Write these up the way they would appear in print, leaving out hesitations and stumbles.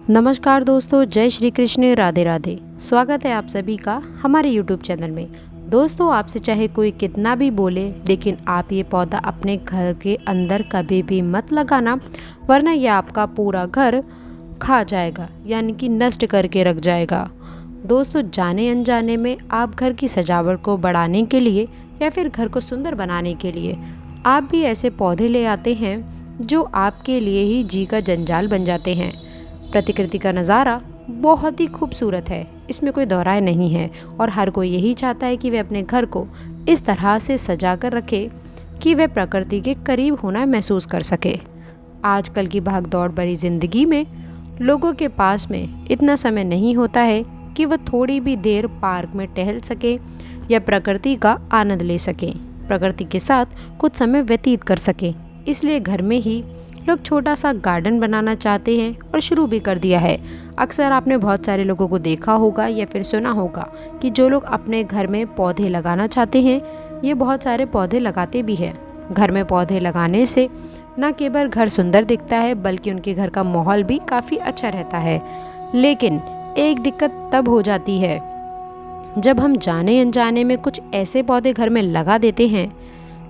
नमस्कार दोस्तों, जय श्री कृष्ण, राधे राधे। स्वागत है आप सभी का हमारे YouTube चैनल में। दोस्तों, आपसे चाहे कोई कितना भी बोले, लेकिन आप ये पौधा अपने घर के अंदर कभी भी मत लगाना, वरना ये आपका पूरा घर खा जाएगा, यानी कि नष्ट करके रख जाएगा। दोस्तों, जाने अनजाने में आप घर की सजावट को बढ़ाने के लिए या फिर घर को सुंदर बनाने के लिए आप भी ऐसे पौधे ले आते हैं जो आपके लिए ही जी का जंजाल बन जाते हैं। प्रकृति का नज़ारा बहुत ही खूबसूरत है, इसमें कोई दोहराए नहीं है, और हर कोई यही चाहता है कि वह अपने घर को इस तरह से सजा कर रखे कि वह प्रकृति के करीब होना महसूस कर सके। आजकल की भागदौड़ भरी जिंदगी में लोगों के पास में इतना समय नहीं होता है कि वह थोड़ी भी देर पार्क में टहल सके या प्रकृति का आनंद ले सके, प्रकृति के साथ कुछ समय व्यतीत कर सके। इसलिए घर में ही लोग छोटा सा गार्डन बनाना चाहते हैं और शुरू भी कर दिया है। अक्सर आपने बहुत सारे लोगों को देखा होगा या फिर सुना होगा कि जो लोग अपने घर में पौधे लगाना चाहते हैं, ये बहुत सारे पौधे लगाते भी हैं। घर में पौधे लगाने से न केवल घर सुंदर दिखता है, बल्कि उनके घर का माहौल भी काफ़ी अच्छा रहता है। लेकिन एक दिक्कत तब हो जाती है जब हम जाने अनजाने में कुछ ऐसे पौधे घर में लगा देते हैं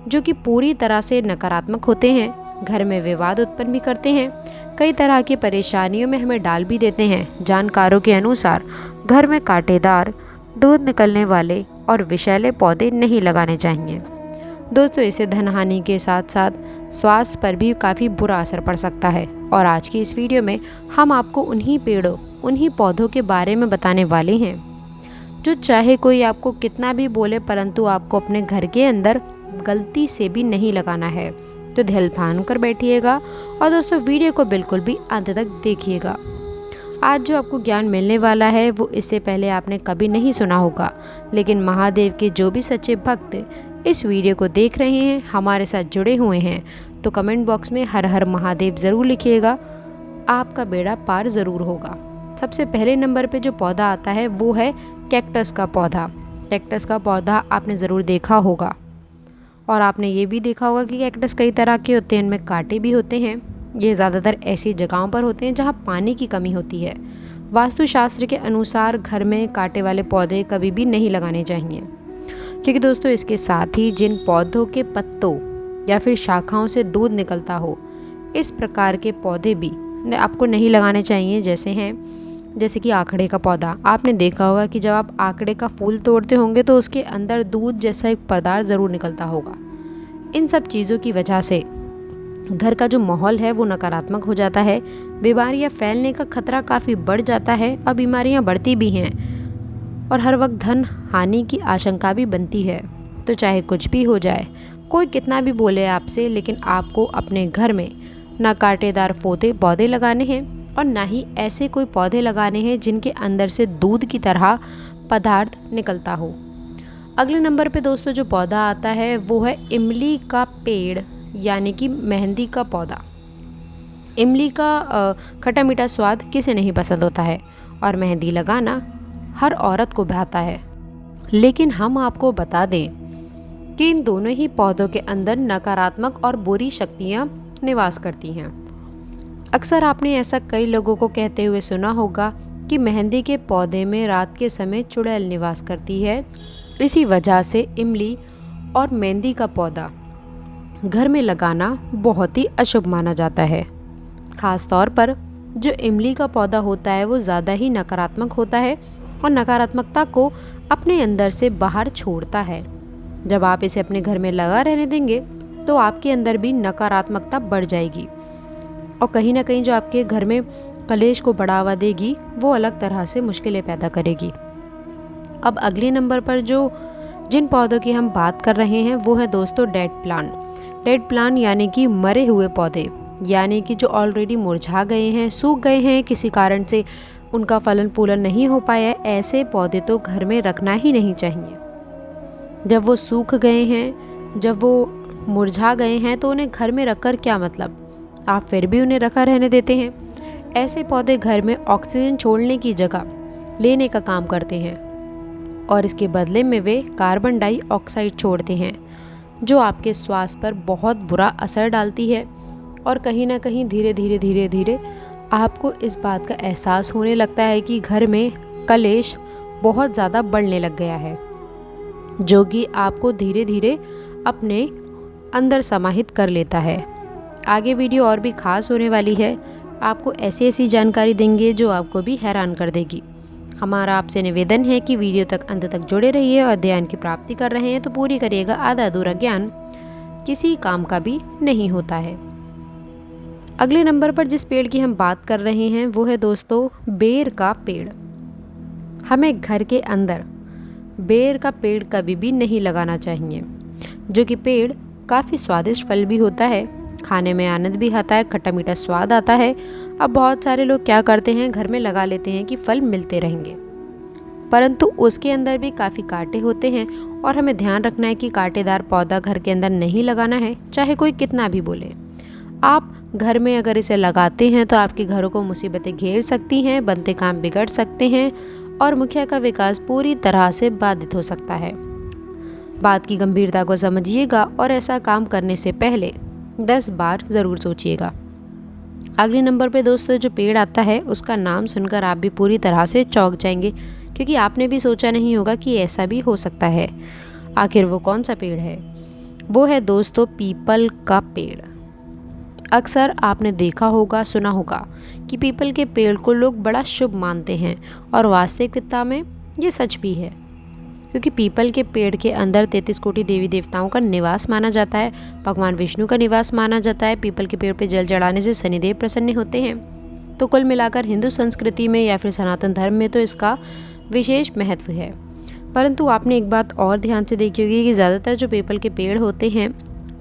जो कि पूरी तरह से नकारात्मक होते हैं, घर में विवाद उत्पन्न भी करते हैं, कई तरह की परेशानियों में हमें डाल भी देते हैं। जानकारों के अनुसार घर में कांटेदार, दूध निकलने वाले और विषैले पौधे नहीं लगाने चाहिए। दोस्तों, इससे धन हानि के साथ साथ स्वास्थ्य पर भी काफ़ी बुरा असर पड़ सकता है। और आज की इस वीडियो में हम आपको उन्हीं पेड़ों, उन्हीं पौधों के बारे में बताने वाले हैं जो चाहे कोई आपको कितना भी बोले, परंतु आपको अपने घर के अंदर गलती से भी नहीं लगाना है। तो ध्यान कर बैठिएगा और दोस्तों, वीडियो को बिल्कुल भी अंत तक देखिएगा। आज जो आपको ज्ञान मिलने वाला है वो इससे पहले आपने कभी नहीं सुना होगा, लेकिन महादेव के जो भी सच्चे भक्त इस वीडियो को देख रहे हैं, हमारे साथ जुड़े हुए हैं, तो कमेंट बॉक्स में हर हर महादेव ज़रूर लिखिएगा, आपका बेड़ा पार ज़रूर होगा। सबसे पहले नंबर पे जो पौधा आता है वो है कैक्टस का पौधा। कैक्टस का पौधा आपने ज़रूर देखा होगा, और आपने ये भी देखा होगा कि कैक्टस कई तरह के होते हैं, इनमें कांटे भी होते हैं। ये ज़्यादातर ऐसी जगहों पर होते हैं जहाँ पानी की कमी होती है। वास्तुशास्त्र के अनुसार घर में कांटे वाले पौधे कभी भी नहीं लगाने चाहिए, क्योंकि दोस्तों इसके साथ ही जिन पौधों के पत्तों या फिर शाखाओं से दूध निकलता हो, इस प्रकार के पौधे भी आपको नहीं लगाने चाहिए। जैसे कि आंकड़े का पौधा। आपने देखा होगा कि जब आप आंकड़े का फूल तोड़ते होंगे तो उसके अंदर दूध जैसा एक पदार्थ ज़रूर निकलता होगा। इन सब चीज़ों की वजह से घर का जो माहौल है वो नकारात्मक हो जाता है, बीमारियां फैलने का खतरा काफ़ी बढ़ जाता है और बीमारियां बढ़ती भी हैं, और हर वक्त धन हानि की आशंका भी बनती है। तो चाहे कुछ भी हो जाए, कोई कितना भी बोले आपसे, लेकिन आपको अपने घर में ना कांटेदार पौधे लगाने हैं और ना ही ऐसे कोई पौधे लगाने हैं जिनके अंदर से दूध की तरह पदार्थ निकलता हो। अगले नंबर पे दोस्तों जो पौधा आता है वो है इमली का पेड़, यानी कि मेहंदी का पौधा। इमली का खट्टा मीठा स्वाद किसे नहीं पसंद होता है, और मेहंदी लगाना हर औरत को भाता है। लेकिन हम आपको बता दें कि इन दोनों ही पौधों के अंदर नकारात्मक और बुरी शक्तियाँ निवास करती हैं। अक्सर आपने ऐसा कई लोगों को कहते हुए सुना होगा कि मेहंदी के पौधे में रात के समय चुड़ैल निवास करती है। इसी वजह से इमली और मेहंदी का पौधा घर में लगाना बहुत ही अशुभ माना जाता है। ख़ास तौर पर जो इमली का पौधा होता है वो ज़्यादा ही नकारात्मक होता है और नकारात्मकता को अपने अंदर से बाहर छोड़ता है। जब आप इसे अपने घर में लगा रहने देंगे तो आपके अंदर भी नकारात्मकता बढ़ जाएगी, और कहीं ना कहीं जो आपके घर में कलेश को बढ़ावा देगी वो अलग तरह से मुश्किलें पैदा करेगी। अब अगले नंबर पर जिन पौधों की हम बात कर रहे हैं वो है दोस्तों डेड प्लांट। डेड प्लांट यानी कि मरे हुए पौधे, यानी कि जो ऑलरेडी मुरझा गए हैं, सूख गए हैं, किसी कारण से उनका फलन फूलन नहीं हो पाया है, ऐसे पौधे तो घर में रखना ही नहीं चाहिए। जब वो सूख गए हैं, जब वो मुरझा गए हैं, तो उन्हें घर में रखकर क्या मतलब, आप फिर भी उन्हें रखा रहने देते हैं। ऐसे पौधे घर में ऑक्सीजन छोड़ने की जगह लेने का काम करते हैं, और इसके बदले में वे कार्बन डाइऑक्साइड छोड़ते हैं, जो आपके स्वास्थ्य पर बहुत बुरा असर डालती है, और कहीं ना कहीं धीरे धीरे आपको इस बात का एहसास होने लगता है कि घर में कलेश बहुत ज़्यादा बढ़ने लग गया है, जो कि आपको धीरे धीरे अपने अंदर समाहित कर लेता है। आगे वीडियो और भी खास होने वाली है, आपको ऐसी ऐसी जानकारी देंगे जो आपको भी हैरान कर देगी। हमारा आपसे निवेदन है कि वीडियो तक अंत तक जुड़े रहिए और ज्ञान की प्राप्ति कर रहे हैं तो पूरी करिएगा। आधा अधूरा ज्ञान किसी काम का भी नहीं होता है। अगले नंबर पर जिस पेड़ की हम बात कर रहे हैं वो है दोस्तों बेर का पेड़। हमें घर के अंदर बेर का पेड़ कभी भी नहीं लगाना चाहिए, जो कि पेड़ काफ़ी स्वादिष्ट फल भी होता है, खाने में आनंद भी आता है, खट्टा मीठा स्वाद आता है। अब बहुत सारे लोग क्या करते हैं, घर में लगा लेते हैं कि फल मिलते रहेंगे, परंतु उसके अंदर भी काफ़ी कांटे होते हैं और हमें ध्यान रखना है कि कांटेदार पौधा घर के अंदर नहीं लगाना है, चाहे कोई कितना भी बोले। आप घर में अगर इसे लगाते हैं तो आपके घरों को मुसीबतें घेर सकती हैं, बनते काम बिगड़ सकते हैं और मुखिया का विकास पूरी तरह से बाधित हो सकता है। बात की गंभीरता को समझिएगा और ऐसा काम करने से पहले 10 बार ज़रूर सोचिएगा। अगले नंबर पे दोस्तों जो पेड़ आता है उसका नाम सुनकर आप भी पूरी तरह से चौंक जाएंगे, क्योंकि आपने भी सोचा नहीं होगा कि ऐसा भी हो सकता है। आखिर वो कौन सा पेड़ है? वो है दोस्तों पीपल का पेड़। अक्सर आपने देखा होगा, सुना होगा कि पीपल के पेड़ को लोग बड़ा शुभ मानते हैं और वास्तविकता में ये सच भी है, क्योंकि पीपल के पेड़ के अंदर 33 कोटि देवी देवताओं का निवास माना जाता है, भगवान विष्णु का निवास माना जाता है। पीपल के पेड़ पे जल चढ़ाने से शनिदेव प्रसन्न होते हैं। तो कुल मिलाकर हिंदू संस्कृति में या फिर सनातन धर्म में तो इसका विशेष महत्व है। परंतु आपने एक बात और ध्यान से देखी होगी कि ज़्यादातर जो पीपल के पेड़ होते हैं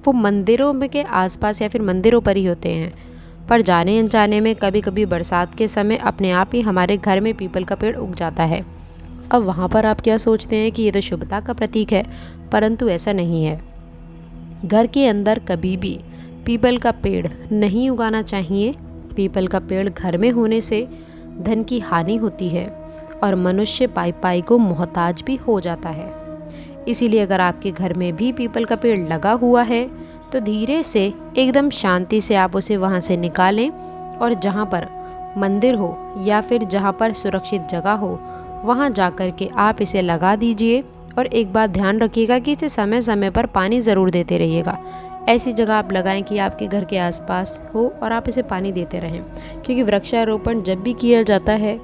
वो मंदिरों में के आसपास या फिर मंदिरों पर ही होते हैं, पर जाने अनजाने में कभी कभी बरसात के समय अपने आप ही हमारे घर में पीपल का पेड़ उग जाता है। अब वहाँ पर आप क्या सोचते हैं कि ये तो शुभता का प्रतीक है, परंतु ऐसा नहीं है। घर के अंदर कभी भी पीपल का पेड़ नहीं उगाना चाहिए। पीपल का पेड़ घर में होने से धन की हानि होती है और मनुष्य पाई पाई को मोहताज भी हो जाता है। इसीलिए अगर आपके घर में भी पीपल का पेड़ लगा हुआ है तो धीरे से एकदम शांति से आप उसे वहाँ से निकालें और जहाँ पर मंदिर हो या फिर जहाँ पर सुरक्षित जगह हो वहाँ जाकर के आप इसे लगा दीजिए। और एक बात ध्यान रखिएगा कि इसे समय समय पर पानी ज़रूर देते रहिएगा। ऐसी जगह आप लगाएं कि आपके घर के आसपास हो और आप इसे पानी देते रहें, क्योंकि वृक्षारोपण जब भी किया जाता है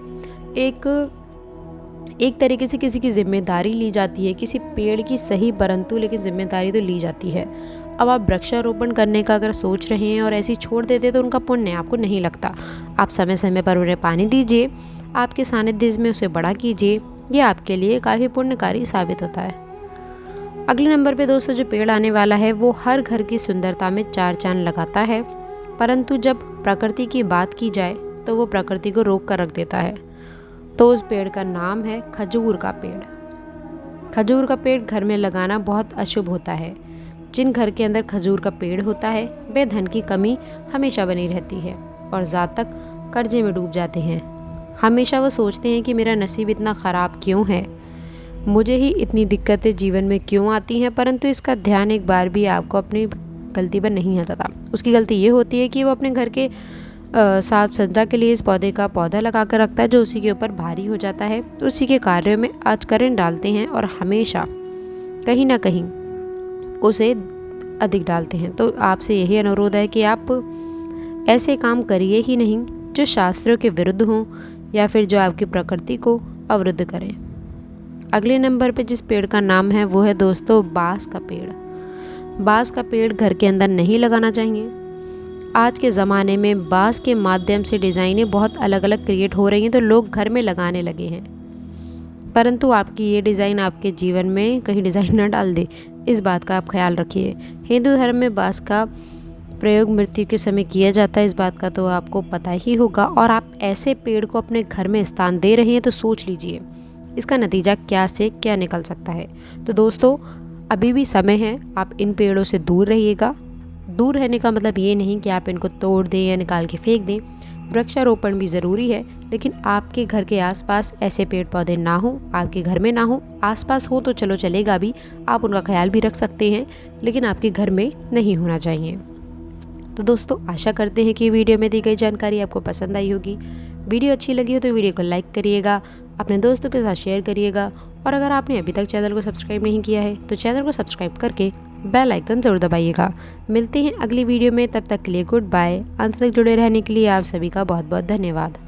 एक तरीके से किसी की जिम्मेदारी ली जाती है, किसी पेड़ की सही परंतु लेकिन जिम्मेदारी तो ली जाती है। अब आप वृक्षारोपण करने का अगर सोच रहे हैं और ऐसे ही छोड़ देते तो उनका पुण्य आपको नहीं लगता। आप समय समय पर उन्हें पानी दीजिए, आपके सानिध्य में उसे बड़ा कीजिए, ये आपके लिए काफ़ी पुण्यकारी साबित होता है। अगले नंबर पे दोस्तों जो पेड़ आने वाला है वो हर घर की सुंदरता में चार चांद लगाता है, परंतु जब प्रकृति की बात की जाए तो वो प्रकृति को रोक कर रख देता है। तो उस पेड़ का नाम है खजूर का पेड़। खजूर का पेड़ घर में लगाना बहुत अशुभ होता है। जिन घर के अंदर खजूर का पेड़ होता है वे धन की कमी हमेशा बनी रहती है और जातक कर्जे में डूब जाते हैं। हमेशा वो सोचते हैं कि मेरा नसीब इतना ख़राब क्यों है, मुझे ही इतनी दिक्कतें जीवन में क्यों आती हैं, परंतु इसका ध्यान एक बार भी आपको अपनी गलती पर नहीं आता था। उसकी गलती ये होती है कि वो अपने घर के साफ सज्जा के लिए इस पौधे का पौधा लगा कर रखता है, जो उसी के ऊपर भारी हो जाता है, उसी के कार्यों में आचकरण डालते हैं और हमेशा कहीं ना कहीं उसे अधिक डालते हैं। तो आपसे यही अनुरोध है कि आप ऐसे काम करिए ही नहीं जो शास्त्रों के विरुद्ध हों या फिर जो आपकी प्रकृति को अवरुद्ध करें। अगले नंबर पे जिस पेड़ का नाम है वो है दोस्तों बांस का पेड़। बांस का पेड़ घर के अंदर नहीं लगाना चाहिए। आज के ज़माने में बांस के माध्यम से डिज़ाइनें बहुत अलग अलग क्रिएट हो रही हैं, तो लोग घर में लगाने लगे हैं, परंतु आपकी ये डिज़ाइन आपके जीवन में कहीं डिज़ाइन न डाल दे, इस बात का आप ख्याल रखिए। हिंदू धर्म में बांस का प्रयोग मृत्यु के समय किया जाता है, इस बात का तो आपको पता ही होगा, और आप ऐसे पेड़ को अपने घर में स्थान दे रहे हैं तो सोच लीजिए इसका नतीजा क्या से क्या निकल सकता है। तो दोस्तों अभी भी समय है, आप इन पेड़ों से दूर रहिएगा। दूर रहने का मतलब ये नहीं कि आप इनको तोड़ दें या निकाल के फेंक दें। वृक्षारोपण भी ज़रूरी है, लेकिन आपके घर के आसपास ऐसे पेड़ पौधे ना हो, आपके घर में ना हो, आसपास हो तो चलो चलेगा भी, आप उनका ख्याल भी रख सकते हैं, लेकिन आपके घर में नहीं होना चाहिए। तो दोस्तों आशा करते हैं कि वीडियो में दी गई जानकारी आपको पसंद आई होगी। वीडियो अच्छी लगी हो तो वीडियो को लाइक करिएगा, अपने दोस्तों के साथ शेयर करिएगा और अगर आपने अभी तक चैनल को सब्सक्राइब नहीं किया है तो चैनल को सब्सक्राइब करके बेल आइकन ज़रूर दबाइएगा। मिलते हैं अगली वीडियो में, तब तक के लिए गुड बाय। अंत तक जुड़े रहने के लिए आप सभी का बहुत बहुत धन्यवाद।